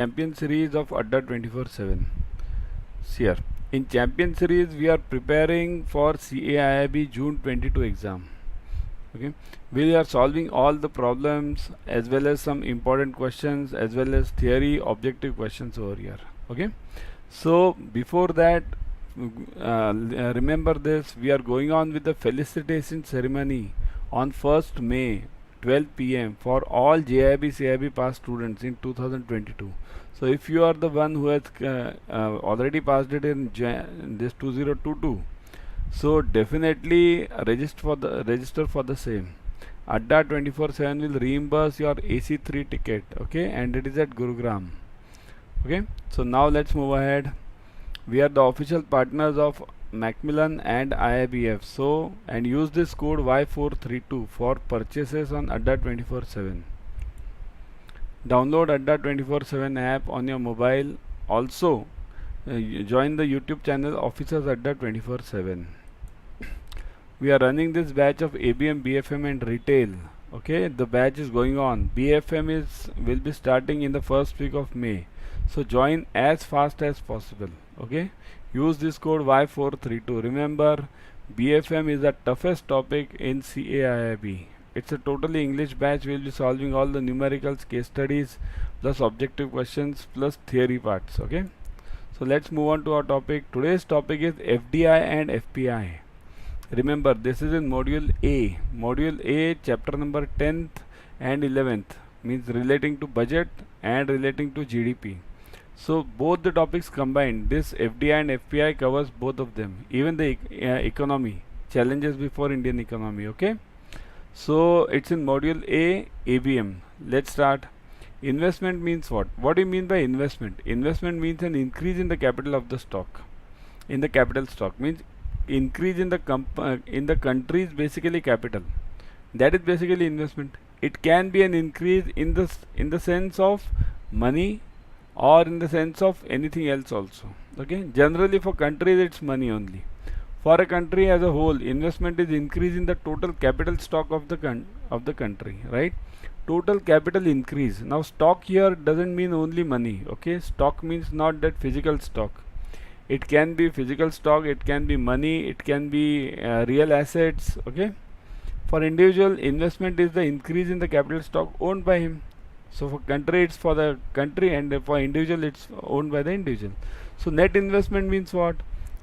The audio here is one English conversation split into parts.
Champion series of Adda 24/7. Here in champion series we are preparing for CAIIB June 22 exam. Okay, we are solving all the problems as well as some important questions as well as theory objective questions over here. Okay, so before that, remember this, we are going on with the Felicitation Ceremony on 1st May 12 p.m. for all JAIIB CAIIB pass students in 2022. So if you are the one who has already passed it in this 2022, so definitely register for the same. Adda 24/7 will reimburse your AC3 ticket, okay, and it is at Gurugram. Okay, so now let's move ahead. We are the official partners of Macmillan and IIBF, so and use this code Y432 for purchases on Adda 24/7. Download Adda 24/7 app on your mobile. Also join the YouTube channel Officers Adda 24/7. We are running this batch of ABM, BFM and retail. Okay, the batch is going on. BFM will be starting in the first week of May, so join as fast as possible. Okay, use this code Y432. Remember, BFM is the toughest topic in CAIIB. It's a totally English batch. We'll be solving all the numericals, case studies, plus objective questions, plus theory parts. Okay, so let's move on to our topic. Today's topic is FDI and FPI. Remember, this is in module A. Module A, chapter number 10th and 11th, means relating to budget and relating to GDP. So both the topics combined, this FDI and FPI covers both of them, even the economy, challenges before Indian economy. Okay, so it's in module A, ABM. Let's start. Investment means what? What do you mean by investment? Investment means an increase in the capital of the stock. In the capital stock means increase in the country's basically capital. That is basically investment. It can be an increase in the sense of money or in the sense of anything else also. Okay, generally for countries it's money only. For a country as a whole, investment is increase in the total capital stock of the country, right? Total capital increase. Now stock here doesn't mean only money. Okay, stock means not that physical stock. It can be physical stock, it can be money, it can be real assets. Okay, for individual, investment is the increase in the capital stock owned by him. So for country it's for the country, and for individual it's owned by the individual. So net investment means what?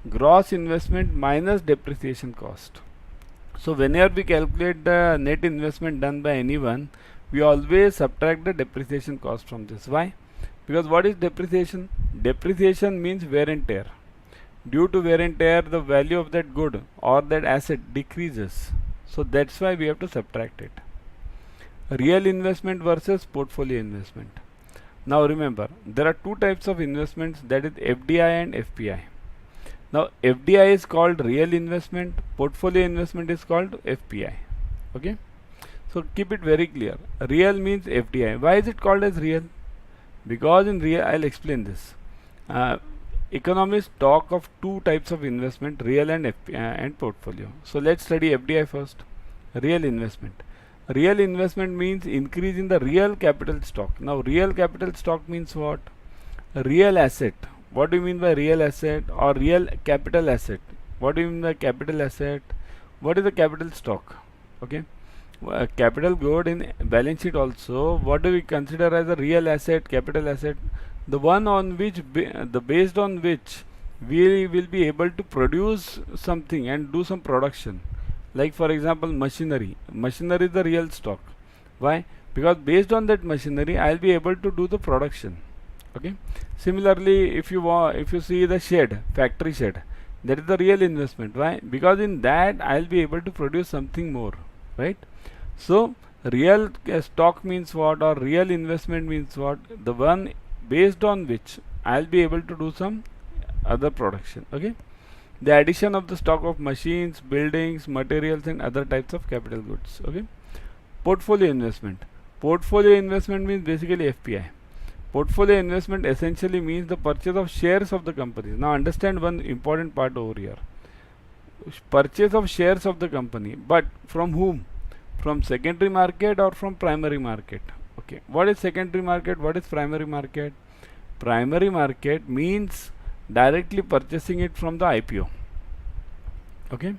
Gross investment minus depreciation cost. So whenever we calculate the net investment done by anyone, we always subtract the depreciation cost from this. Why? Because what is depreciation? Depreciation means wear and tear. Due to wear and tear, the value of that good or that asset decreases. So that's why we have to subtract it. Real investment versus portfolio investment. Now remember, there are two types of investments, that is FDI and FPI. Now FDI is called real investment, portfolio investment is called FPI. Okay, so keep it very clear. Real means FDI. Why is it called as real? Because in real, I'll explain this. Economists talk of two types of investment, real and FPI and portfolio. So let's study FDI first. Real investment. Real investment means increase in the real capital stock. Now real capital stock means what? Real asset. What do you mean by real asset or real capital asset? What do you mean by capital asset? What is the capital stock? Okay, capital good in balance sheet also. What do we consider as a real asset, capital asset? The one on which based on which we will be able to produce something and do some production. Like for example, machinery. Machinery is the real stock. Why? Because based on that machinery, I'll be able to do the production. Okay. Similarly, if you see the shed, factory shed, that is the real investment. Why? Because in that I'll be able to produce something more, right? So real stock means what, or real investment means what? The one based on which I'll be able to do some other production. Okay, the addition of the stock of machines, buildings, materials and other types of capital goods. Okay, portfolio investment. Portfolio investment means basically FPI. Portfolio investment essentially means the purchase of shares of the company. Now understand one important part over here. Purchase of shares of the company, but from whom? From secondary market or from primary market? Okay, what is secondary market? What is primary market? Primary market means directly purchasing it from the IPO. Okay.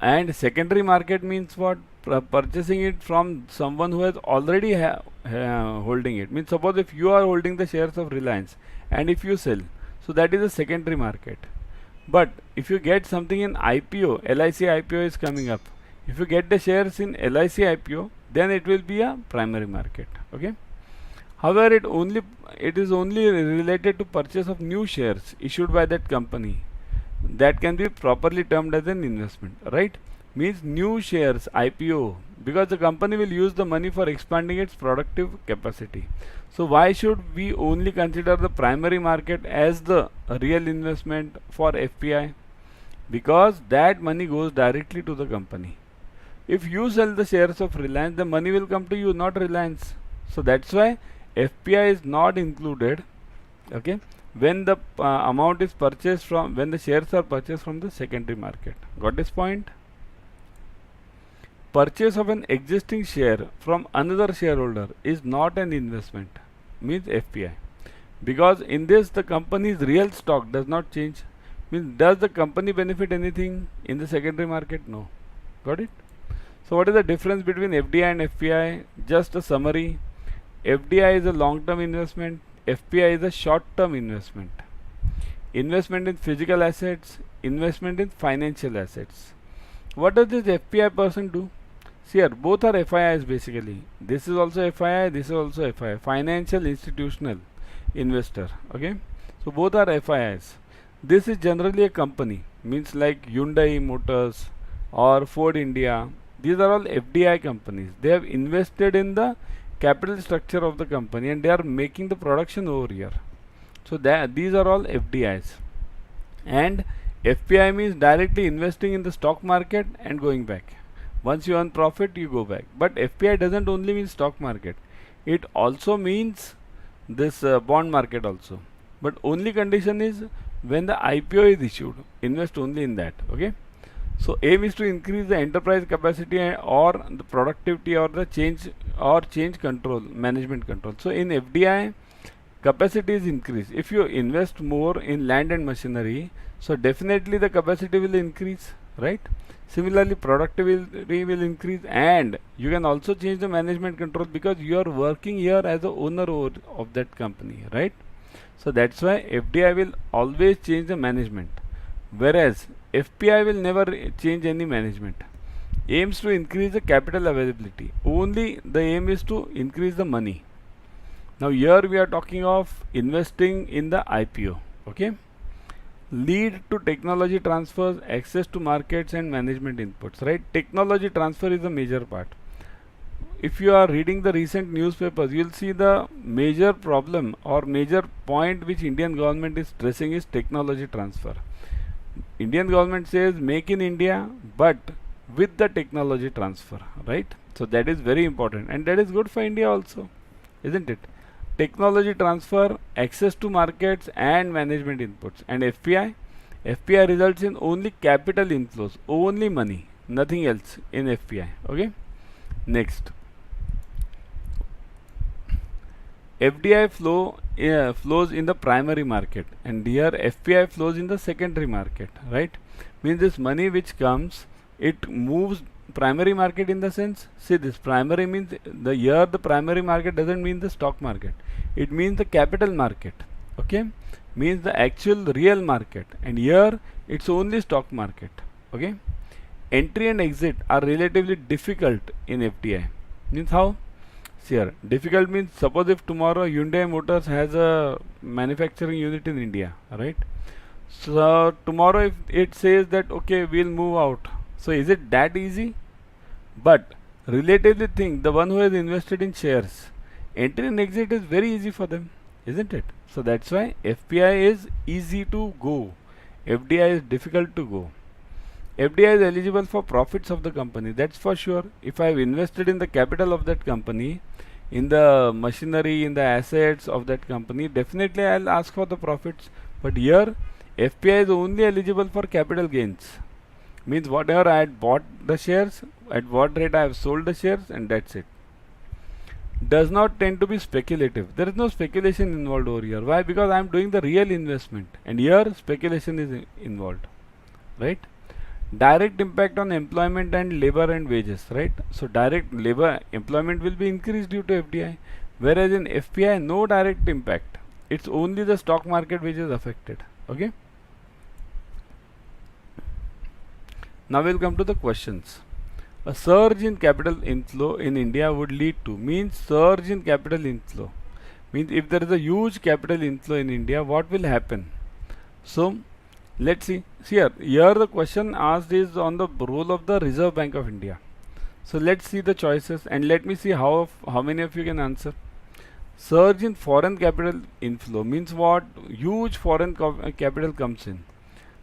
And secondary market means what? Purchasing it from someone who has already holding it. Means suppose if you are holding the shares of Reliance and if you sell, so that is a secondary market. But if you get something in IPO, LIC IPO is coming up. If you get the shares in LIC IPO, then it will be a primary market. Okay. However, it is only related to purchase of new shares issued by that company. That can be properly termed as an investment, right? Means new shares, IPO, because the company will use the money for expanding its productive capacity. So why should we only consider the primary market as the real investment for FPI? Because that money goes directly to the company. If you sell the shares of Reliance, the money will come to you, not Reliance. So that's why FPI is not included, okay, when the amount is purchased from, when the shares are purchased from the secondary market. Got this point? Purchase of an existing share from another shareholder is not an investment, means FPI. Because in this the company's real stock does not change. Means does the company benefit anything in the secondary market? No. Got it? So what is the difference between FDI and FPI? Just a summary. FDI is a long-term investment. FPI is a short-term investment. Investment in physical assets, investment in financial assets. What does this FPI person do? See here, both are FIIs basically. This is also FII, this is also FII. Financial institutional investor. Okay. So both are FIIs. This is generally a company. Means like Hyundai Motors or Ford India. These are all FDI companies. They have invested in the capital structure of the company and they are making the production over here. So these are all FDIs. And FPI means directly investing in the stock market and going back. Once you earn profit, you go back. But FPI doesn't only mean stock market. It also means this bond market also. But only condition is when the IPO is issued. Invest only in that. Okay. So aim is to increase the enterprise capacity or the productivity or the change control, management control. So in FDI, capacity is increased. If you invest more in land and machinery, so definitely the capacity will increase, right? Similarly, productivity will increase and you can also change the management control because you are working here as the owner of that company, right? So that's why FDI will always change the management, whereas FPI will never change any management. Aims to increase the capital availability. Only the aim is to increase the money. Now here we are talking of investing in the IPO. Okay. Lead to technology transfers, access to markets and management inputs, right? Technology transfer is a major part. If you are reading the recent newspapers, you will see the major problem or major point which Indian government is stressing is technology transfer. Indian government says make in India, but with the technology transfer, right? So that is very important and that is good for India also, isn't it? Technology transfer, access to markets and management inputs. And FPI results in only capital inflows, only money, nothing else in FPI. Okay. Next, FDI flows in the primary market and here FPI flows in the secondary market, right? Means this money which comes, it moves primary market in the sense, see this primary means the primary market doesn't mean the stock market, it means the capital market. Okay, means the actual real market, and here it's only stock market. Okay, entry and exit are relatively difficult in FDI. Means how? See here, difficult means suppose if tomorrow Hyundai Motors has a manufacturing unit in India, right? So tomorrow if it says that okay, we'll move out, so is it that easy? But relatively think the one who has invested in shares, entry and exit is very easy for them, isn't it? So that's why FPI is easy to go, FDI is difficult to go. FDI is eligible for profits of the company, that's for sure. If I have invested in the capital of that company, in the machinery, in the assets of that company, definitely I'll ask for the profits. But here FPI is only eligible for capital gains. Means whatever I had bought the shares, at what rate I have sold the shares, and that's it. does not tend to be speculative. There is no speculation involved over here. Why? Because I am doing the real investment, and here speculation is involved, right? Direct impact on employment and labor and wages, right? So direct labor employment will be increased due to FDI, whereas in FPI no direct impact. It's only the stock market which is affected. Okay. Now we'll come to the questions. A surge in capital inflow in India would lead to, means surge in capital inflow. Means if there is a huge capital inflow in India, what will happen? So let's see. Here the question asked is on the role of the Reserve Bank of India. So let's see the choices and let me see how many of you can answer. Surge in foreign capital inflow means what? Huge foreign capital comes in.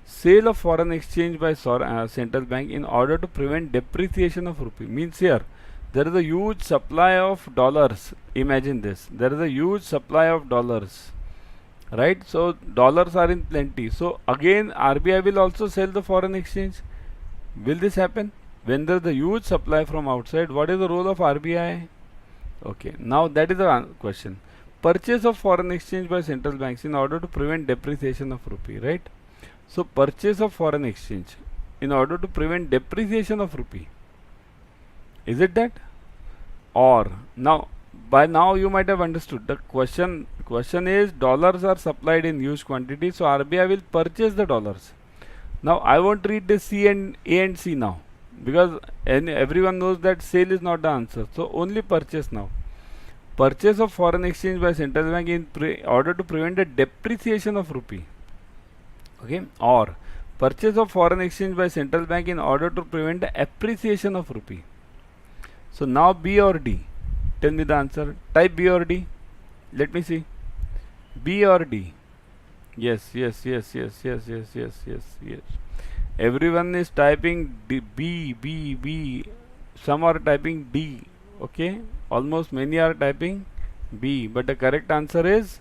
Sale of foreign exchange by central bank in order to prevent depreciation of rupee. Means here there is a huge supply of dollars. Imagine this. There is a huge supply of dollars. Right? So dollars are in plenty. So again RBI will also sell the foreign exchange. Will this happen? When there is a huge supply from outside, what is the role of RBI? Okay, now that is the question. Purchase of foreign exchange by central banks in order to prevent depreciation of rupee, right? So purchase of foreign exchange in order to prevent depreciation of rupee. Is it that? Or now, by now you might have understood the question is dollars are supplied in huge quantity, so RBI will purchase the dollars. Now I won't read the C and A and C now, because everyone knows that sale is not the answer. So only purchase now. Purchase of foreign exchange by central bank in order to prevent the depreciation of rupee. Okay, or purchase of foreign exchange by central bank in order to prevent the appreciation of rupee. So now B or D? Tell me the answer. Type B or D. Let me see. B or D? Yes. Everyone is typing B. Some are typing D. Okay, almost many are typing B, but the correct answer is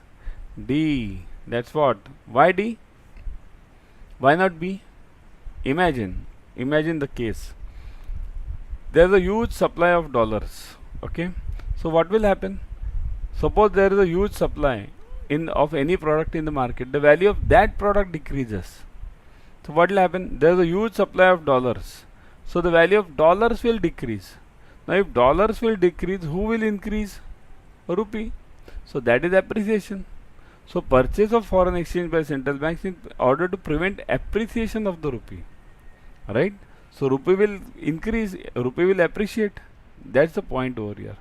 D. That's what. Why D? Why not B? Imagine the case. There's a huge supply of dollars. Okay, so what will happen? Suppose there is a huge supply of any product in the market. The value of that product decreases. So what will happen? There is a huge supply of dollars. So the value of dollars will decrease. Now if dollars will decrease, who will increase? Rupee. So that is appreciation. So purchase of foreign exchange by central banks in order to prevent appreciation of the rupee. Right? So rupee will increase, rupee will appreciate. That's the point over here.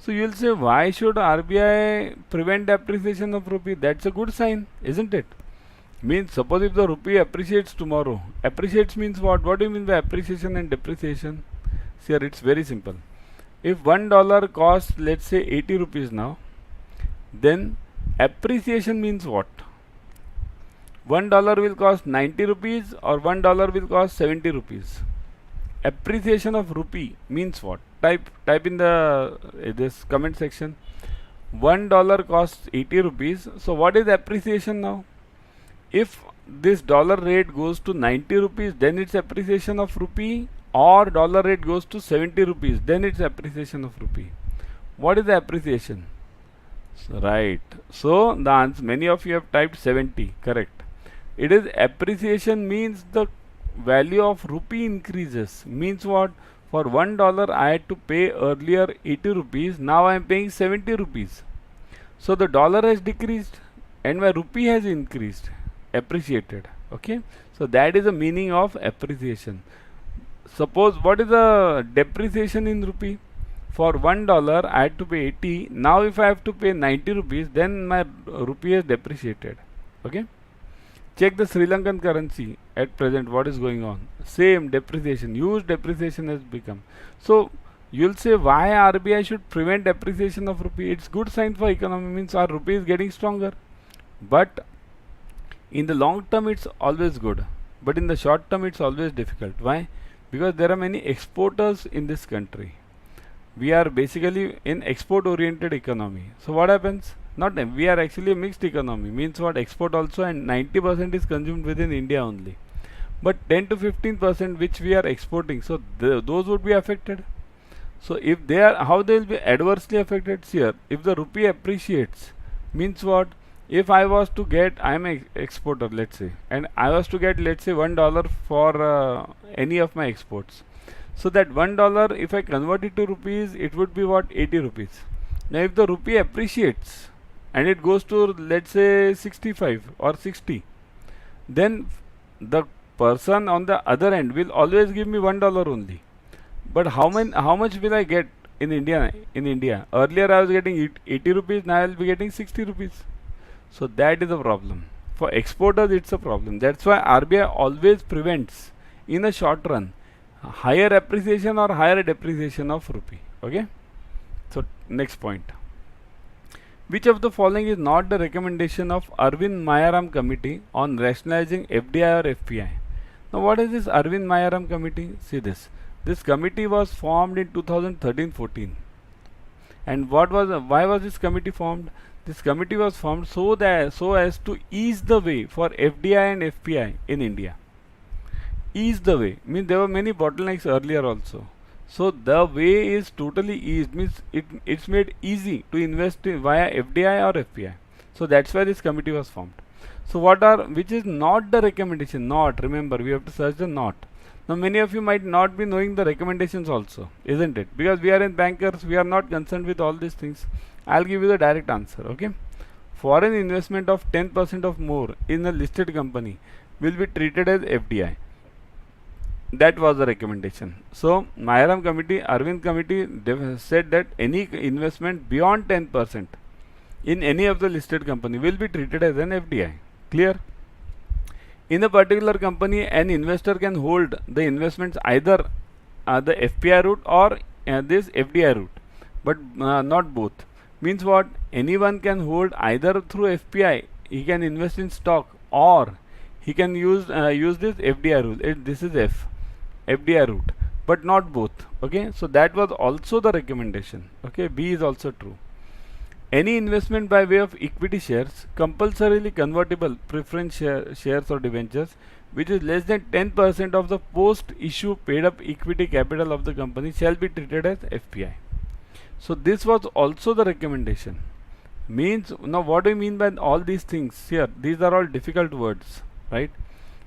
So you will say, why should RBI prevent appreciation of rupee? That's a good sign, isn't it? Means suppose if the rupee appreciates tomorrow. Appreciates means what? What do you mean by appreciation and depreciation? See here, it's very simple. If $1 costs, let's say 80 rupees now, then appreciation means what? $1 will cost 90 rupees or $1 will cost 70 rupees. Appreciation of rupee means what? Type in the this comment section. $1 costs 80 rupees. So what is appreciation now? If this dollar rate goes to 90 rupees, then it's appreciation of rupee, or dollar rate goes to 70 rupees, then it's appreciation of rupee. What is the appreciation? Right. So the answer, many of you have typed 70, correct. It is appreciation means the value of rupee increases. Means what? For $1 I had to pay earlier 80 rupees, now I am paying 70 rupees. So the dollar has decreased and my rupee has increased, appreciated. Okay. So that is the meaning of appreciation. Suppose what is the depreciation in rupee? For $1 I had to pay 80. Now if I have to pay 90 rupees, then my rupee has depreciated. Okay. Check the Sri Lankan currency at present, what is going on. Same depreciation, huge depreciation has become. So you'll say, why RBI should prevent depreciation of rupee? It's good sign for economy, means our rupee is getting stronger. But in the long term it's always good, but in the short term it's always difficult. Why? Because there are many exporters in this country. We are basically in export oriented economy. So what happens? We are actually a mixed economy, means what? Export also, and 90% is consumed within India only. But 10 to 15% which we are exporting, so those would be affected. So if they are, how they will be adversely affected here? If the rupee appreciates, means what? If I was to get, I am an exporter, let's say, and I was to get, let's say, $1 for any of my exports. So that $1, if I convert it to rupees, it would be what? 80 rupees. Now if the rupee appreciates and it goes to, let's say, 65 or 60, then the person on the other end will always give me $1 only. But how much will I get in India? Earlier I was getting 80 rupees, now I will be getting 60 rupees. So that is a problem. For exporters it's a problem. That's why RBI always prevents in a short run higher appreciation or higher depreciation of rupee. Okay. So next point. Which of the following is not the recommendation of Arvind Mayaram Committee on rationalizing FDI or FPI? Now what is this Arvind Mayaram Committee? See this. This committee was formed in 2013-14. And why was this committee formed? This committee was formed so as to ease the way for FDI and FPI in India. Ease the way means there were many bottlenecks earlier also. So the way is totally eased, means it's made easy to invest in via FDI or FPI. So that's why this committee was formed. So which is not the recommendation? Not, remember, we have to search the not. Now many of you might not be knowing the recommendations also, isn't it? Because we are in bankers, we are not concerned with all these things. I'll give you the direct answer, okay? Foreign investment of 10% or more in a listed company will be treated as FDI. That was the recommendation. So Mayaram Committee, Arvind Committee said that any investment beyond 10% in any of the listed company will be treated as an FDI. Clear? In a particular company, an investor can hold the investments either the FPI route or this FDI route, but not both. Means what? Anyone can hold either through FPI, he can invest in stock, or he can use this FDI route. This is FDI route, but not both. Okay, so that was also the recommendation. Okay, B is also true. Any investment by way of equity shares, compulsorily convertible preference shares or debentures, which is less than 10% of the post-issue paid-up equity capital of the company, shall be treated as FPI. So this was also the recommendation. Means, now what do you mean by all these things here? These are all difficult words, right?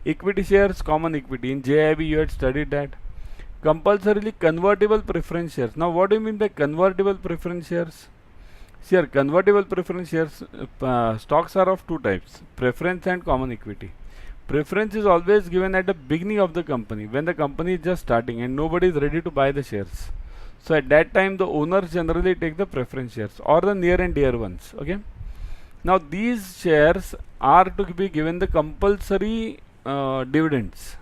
Equity shares, common equity. In JAIIB you had studied that. Compulsorily convertible preference shares. Now what do you mean by convertible preference shares? Here, convertible preference shares, stocks are of two types, preference and common equity. Preference is always given at the beginning of the company, when the company is just starting and nobody is ready to buy the shares. So at that time the owners generally take the preference shares or the near and dear ones. Okay. Now these shares are to be given the compulsory dividends.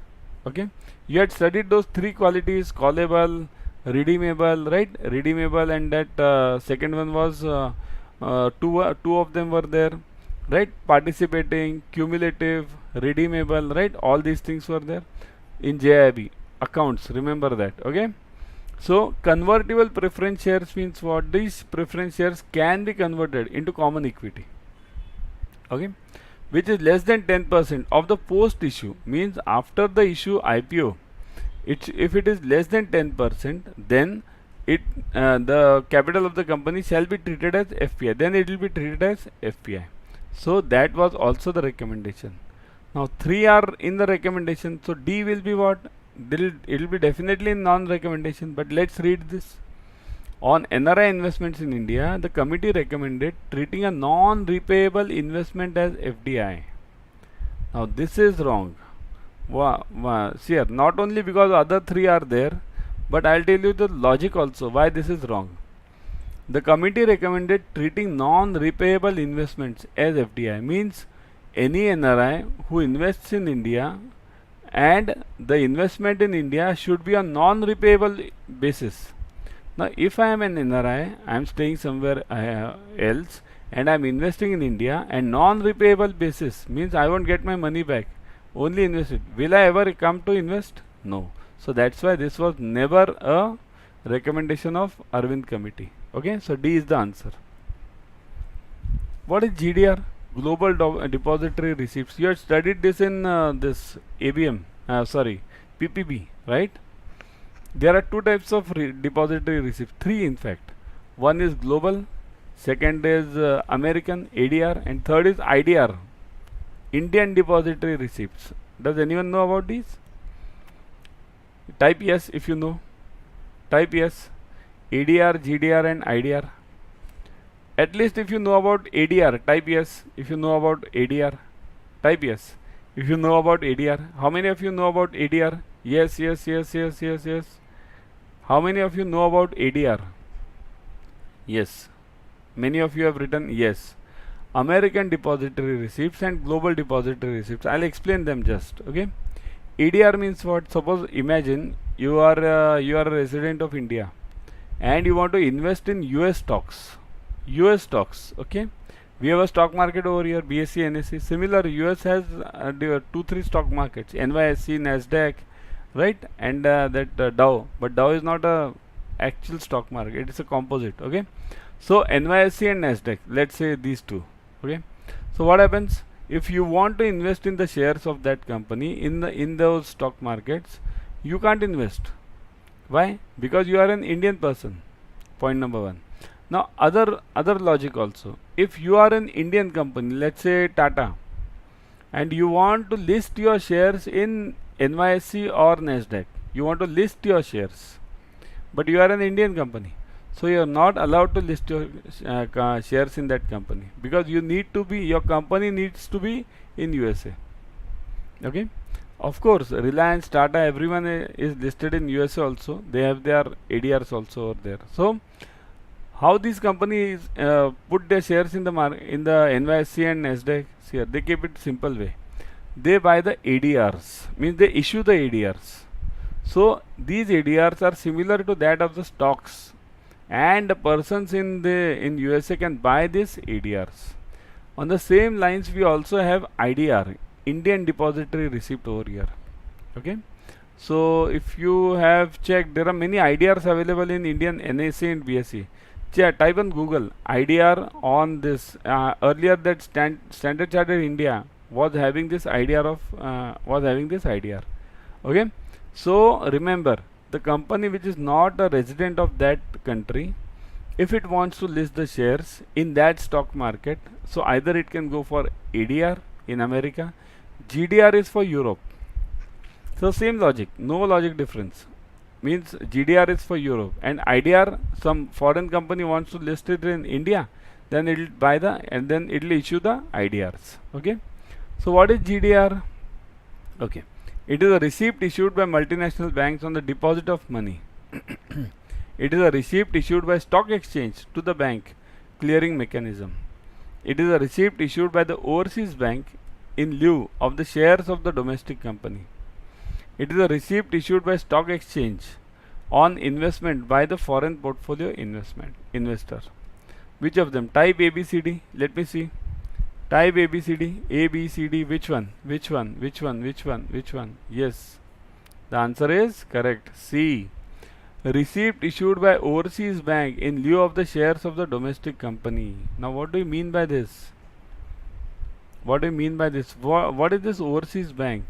Okay. You had studied those three qualities: callable, redeemable, right? Redeemable, and that second one was two of them were there, right? Participating, cumulative, redeemable, right? All these things were there in JAIIB accounts. Remember that. Okay. So convertible preference shares means what? These preference shares can be converted into common equity. Okay, which is less than 10% of the post issue, means after the issue IPO. If it is less than 10%, then the capital of the company shall be treated as FPI. Then it will be treated as FPI. So that was also the recommendation. Now 3 are in the recommendation. So D will be what? It will be definitely non-recommendation. But let's read this. On NRI investments in India, the committee recommended treating a non-repayable investment as FDI. Now this is wrong. See here, not only because other 3 are there, but I'll tell you the logic also why this is wrong. The committee recommended treating non-repayable investments as FDI, means any NRI who invests in India and the investment in India should be on non-repayable basis. Now if I am an NRI, I am staying somewhere else and I am investing in India, and non-repayable basis means I won't get my money back, only invest it. Will I ever come to invest? No. So that's why this was never a recommendation of Arvind committee. Okay, so D is the answer. What is GDR? Global Depository Receipts. You had studied this in this ABM, PPB, right? There are two types of depository receipts, three in fact. One is global, second is American ADR, and third is IDR, Indian Depository Receipts. Does anyone know about these? Type yes if you know. Type yes. ADR, GDR and IDR. At least if you know about ADR, type yes. If you know about ADR, type yes. If you know about ADR, how many of you know about ADR? Yes, yes, yes, yes, yes, yes. How many of you know about ADR? Yes. Many of you have written yes. American Depository Receipts and Global Depository Receipts. I'll explain them just. Okay. ADR means what? Suppose imagine you are a resident of India and you want to invest in US stocks. US stocks. Okay. We have a stock market over here, BSE, NSE. Similar, US has 2-3 stock markets, NYSE, Nasdaq, right? And that Dow. But Dow is not a actual stock market. It is a composite. Okay. So NYSE and Nasdaq. Let's say these two. Okay. So what happens if you want to invest in the shares of that company in those stock markets? You can't invest. Why? Because you are an Indian person. Point number one. Now other logic also. If you are an Indian company, let's say Tata, and you want to list your shares in NYSE or Nasdaq, you want to list your shares, but you are an Indian company, so you are not allowed to list your shares in that company, because your company needs to be in USA. Okay. Of course, Reliance, Tata, everyone is listed in USA also. They have their ADRs also over there. So how these companies put their shares in the NYSE and Nasdaq? Here they keep it simple way. They buy the ADRs, means they issue the ADRs. So these ADRs are similar to that of the stocks, and the persons in USA can buy these ADRs. On the same lines, we also have IDR, Indian Depository Receipt over here. Okay. So if you have checked, there are many IDRs available in Indian NSE and BSE. Type on Google IDR on this. Earlier that Standard Chartered India was having this IDR. Okay. So remember, the company which is not a resident of that country, if it wants to list the shares in that stock market, so either it can go for ADR in America, GDR is for Europe. So same logic, no logic difference. Means GDR is for Europe, and IDR, some foreign company wants to list it in India, then it will buy and then it will issue the IDRs. Okay. So what is GDR? Okay. It is a receipt issued by multinational banks on the deposit of money. It is a receipt issued by stock exchange to the bank clearing mechanism. It is a receipt issued by the overseas bank in lieu of the shares of the domestic company. It is a receipt issued by stock exchange on investment by the foreign portfolio investor. Which of them? Type ABCD. Let me see. Type ABCD. ABCD. Which one? Which one? Which one? Which one? Which one? Yes. The answer is correct. C. Receipt issued by overseas bank in lieu of the shares of the domestic company. Now what do you mean by this? What do you mean by this? What is this overseas bank?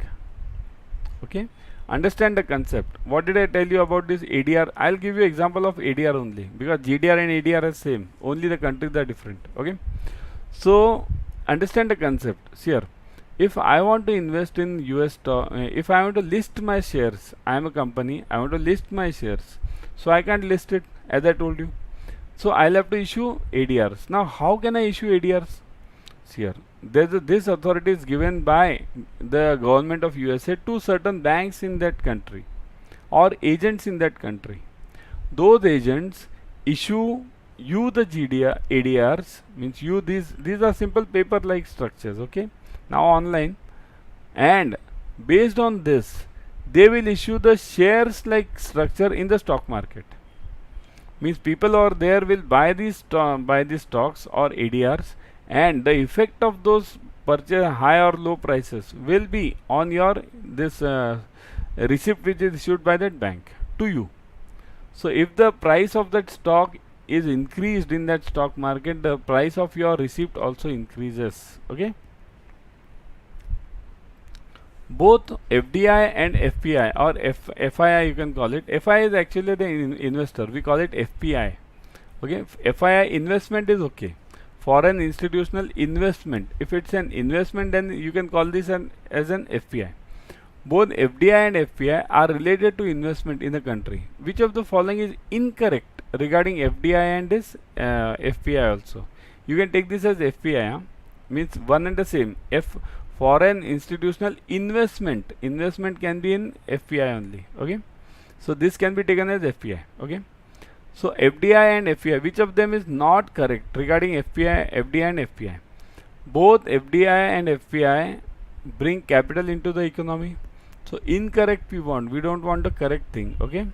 Okay. Understand the concept. What did I tell you about this ADR? I'll give you example of ADR only, because GDR and ADR are same, only the countries are different. Okay. So understand the concept. See here, if I want to invest in US stock, if I want to list my shares, I am a company, I want to list my shares, so I can't list it, as I told you. So I'll have to issue ADRs. Now how can I issue ADRs? See here, this authority is given by the government of USA to certain banks in that country or agents in that country. Those agents issue you the ADRs, means you these are simple paper like structures. Okay. Now online, and based on this they will issue the shares like structure in the stock market. Means people over there will buy these stocks or ADRs, and the effect of those purchase high or low prices will be on your this receipt which is issued by that bank to you. So if the price of that stock is increased in that stock market, the price of your receipt also increases. Okay. Both FDI and FPI or FII you can call it. FII is actually the investor. We call it FPI. Okay, FII investment is okay. Foreign institutional investment. If it's an investment, then you can call this as an FPI. Both FDI and FPI are related to investment in the country. Which of the following is incorrect regarding FDI and this FPI also? You can take this as FPI, means one and the same. Foreign institutional investment. Investment can be in FPI only. Okay, so this can be taken as FPI. Okay, so FDI and FPI, which of them is not correct regarding FDI and FPI? Both FDI and FPI bring capital into the economy. So incorrect we don't want the correct thing. Okay,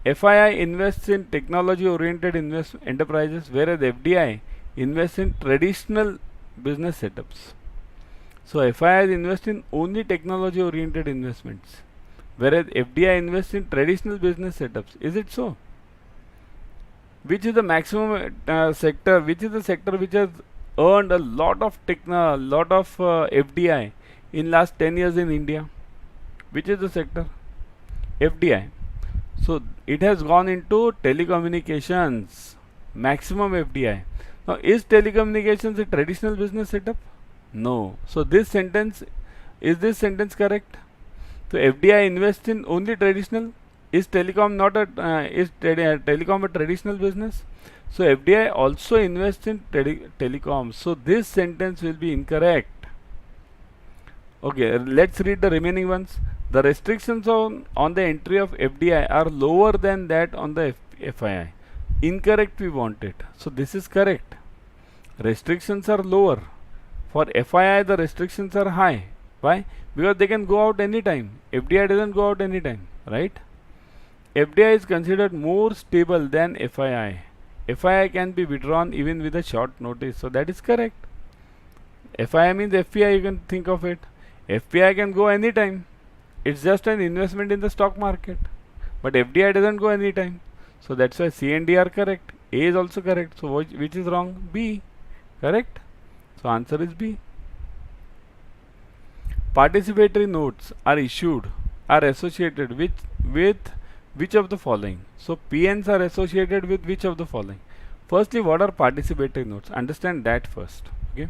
FII invests in technology oriented enterprises, whereas FDI invests in traditional business setups. So FIIs invest in only technology oriented investments, whereas FDI invests in traditional business setups. Is it so? Which is the maximum sector? Which is the sector which has earned a lot of FDI in last 10 years in India? Which is the sector? FDI. So it has gone into telecommunications, maximum FDI. Now is telecommunications a traditional business setup? No. So this sentence correct? So FDI invests in only traditional. Is telecom not telecom a traditional business? So FDI also invests in telecom. So this sentence will be incorrect. Okay, let's read the remaining ones. The restrictions on the entry of FDI are lower than that on the FII. Incorrect we want it. So this is correct. Restrictions are lower. For FII the restrictions are high. Why? Because they can go out anytime. FDI doesn't go out anytime, right? FDI is considered more stable than FII. FII can be withdrawn even with a short notice. So that is correct. FII means FPI, you can think of it. FPI can go anytime. It's just an investment in the stock market. But FDI doesn't go anytime. So that's why C and D are correct. A is also correct. So which is wrong? B. Correct? So answer is B. Participatory notes are associated with which of the following? So PNs are associated with which of the following? Firstly, what are participatory notes? Understand that first. Okay.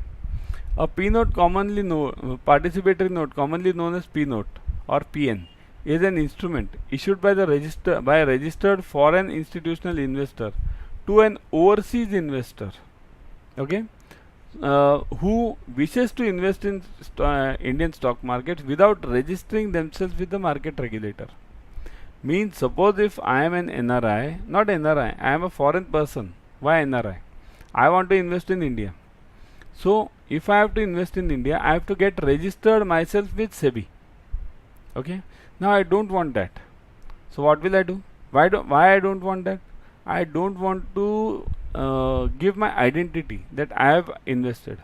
A P note participatory note commonly known as P note or PN is an instrument issued by a registered foreign institutional investor to an overseas investor. Okay. Who wishes to invest in Indian stock markets without registering themselves with the market regulator. Means suppose if I am an NRI, not NRI, I am a foreign person. Why NRI? I want to invest in India. So if I have to invest in India, I have to get registered myself with SEBI. Okay. Now I don't want that. So what will I do? Why I don't want that? I don't want to give my identity that I have invested.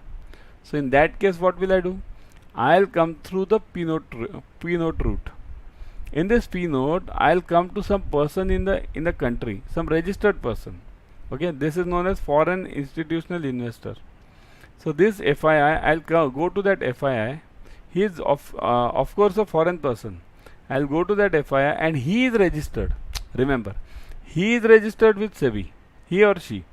So in that case, what will I do? I'll come through the P note route. In this P note, I'll come to some person in the country, some registered person. Okay, this is known as foreign institutional investor. So this FII, I'll go to that FII. He is of course a foreign person. I'll go to that FII and he is registered. Remember, he is registered with SEBI. He or she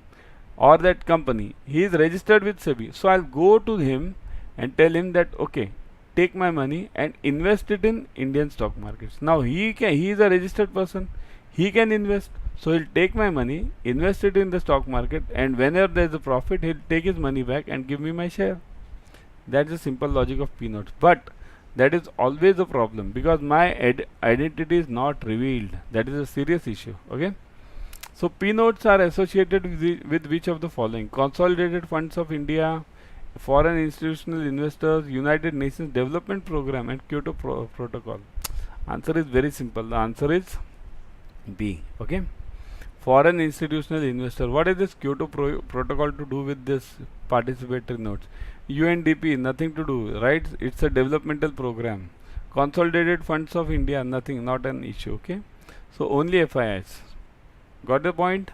or that company. He is registered with SEBI. So I'll go to him and tell him that okay, take my money and invest it in Indian stock markets. Now he is a registered person. He can invest. So he'll take my money, invest it in the stock market, and whenever there is a profit, he'll take his money back and give me my share. That's the simple logic of P notes. But that is always a problem because my identity is not revealed. That is a serious issue. Okay. So P notes are associated with which of the following? Consolidated Funds of India, Foreign Institutional Investors, United Nations Development Program, and Kyoto Protocol. Answer is very simple. The answer is B. Okay. Foreign Institutional Investor. What is this Kyoto Protocol to do with this participatory notes? UNDP, nothing to do, right? It's a developmental program. Consolidated Funds of India, nothing, not an issue. Okay. So only FIIs. Got the point?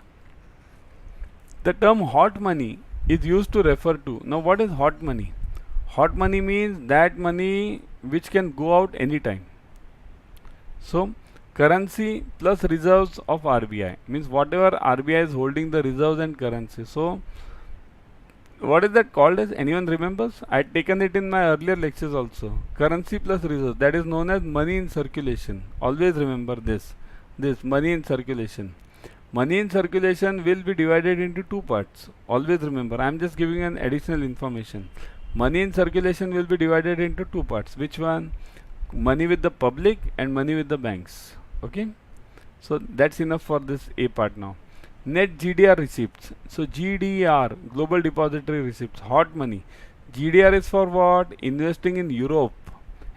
The term hot money is used to refer to. Now what is hot money? Hot money means that money which can go out anytime. So currency plus reserves of RBI means whatever RBI is holding the reserves and currency. So what is that called as? Anyone remembers? I had taken it in my earlier lectures also. Currency plus reserves, that is known as money in circulation. Always remember this money in circulation. Money in circulation will be divided into two parts. Always remember, I am just giving an additional information. Money in circulation will be divided into two parts. Which one? Money with the public and money with the banks. Okay, so that's enough for this A part now. Net GDR receipts. So GDR, Global Depository Receipts, hot money. GDR is for what? Investing in Europe,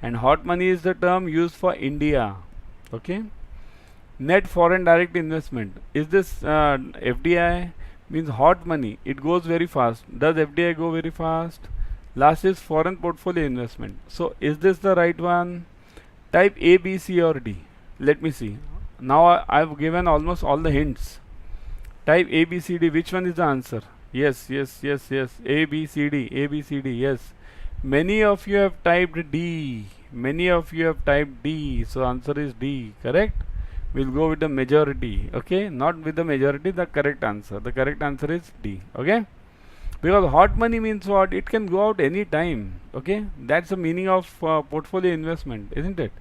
and hot money is the term used for India. Okay. Net foreign direct investment. Is this FDI? Means hot money. It goes very fast. Does FDI go very fast? Last is foreign portfolio investment. So is this the right one? Type A, B, C or D. Let me see. Now I've given almost all the hints. Type A, B, C, D. Which one is the answer? Yes. A, B, C, D. A, B, C, D. Yes. Many of you have typed D. So answer is D. Correct? We'll go with the majority. Okay? Not with the majority, the correct answer. The correct answer is D. Okay? Because hot money means what? It can go out any time. Okay? That's the meaning of portfolio investment, isn't it?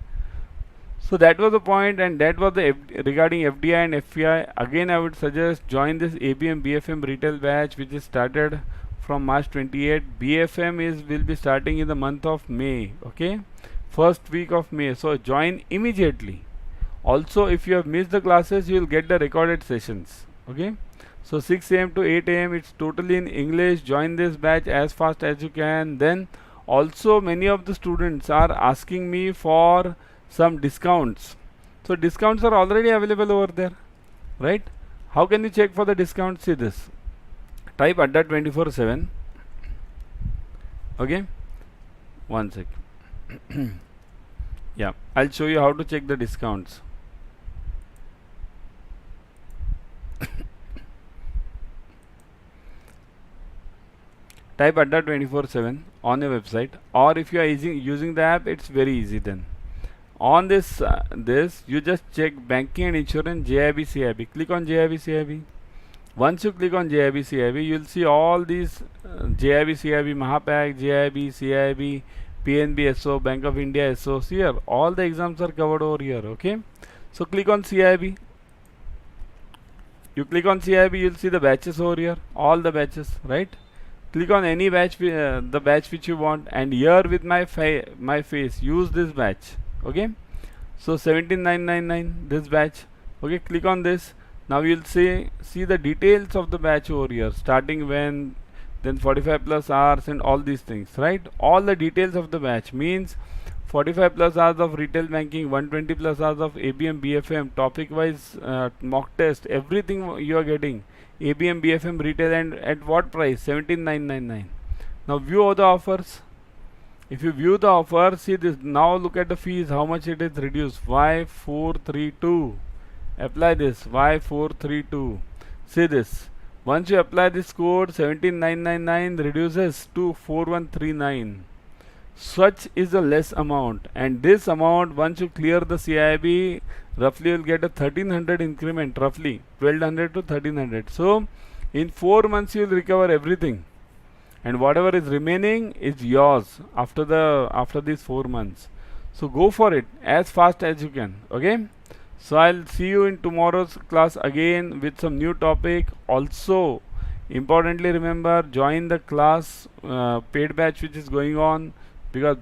So that was the point, and that was the regarding FDI and FPI. Again, I would suggest join this ABM BFM retail batch, which is started from March 28. BFM will be starting in the month of May. Okay, first week of May. So join immediately. Also, if you have missed the classes, you will get the recorded sessions. Okay, so 6 a.m. to 8 a.m. it's totally in English. Join this batch as fast as you can. Then also many of the students are asking me for some discounts. So discounts are already available over there, right? How can you check for the discounts? See this. Type Adda 24/7. Okay, one sec. Yeah, I'll show you how to check the discounts. Type Adda 24/7 on your website, or if you are using the app, it's very easy then. On this you just check banking and insurance, JAIIB, CAIIB. Click on JAIIB, CAIIB. Once you click on JAIIB, CAIIB, you'll see all these JAIIB, CAIIB, Mahapak, JAIIB, CAIIB, PNB SO, Bank of India SO. Here all the exams are covered over here. Okay, so click on CAIIB. You click on CAIIB, you'll see the batches over here, all the batches, right? Click on any batch, the batch which you want, and here with my face, use this batch. Okay, so 17999, this batch. Okay, click on this. Now you'll see the details of the batch over here, starting when, then 45 plus hours and all these things, right? All the details of the batch means 45 plus hours of retail banking, 120 plus hours of ABM BFM, topic wise mock test, everything you are getting. ABM BFM retail, and at what price? 17999. Now view all the offers. If you view the offer, see this. Now look at the fees, how much it is reduced. Y432. Apply this. Y432. See this. Once you apply this code, 17999 reduces to 4139. Such is a less amount, and this amount, once you clear the CAIIB, roughly you'll get a 1300 increment, roughly 1200 to 1300. So in 4 months you will recover everything, and whatever is remaining is yours after these 4 months. So go for it as fast as you can. Okay, so I'll see you in tomorrow's class again with some new topic. Also importantly, remember, join the class paid batch which is going on, because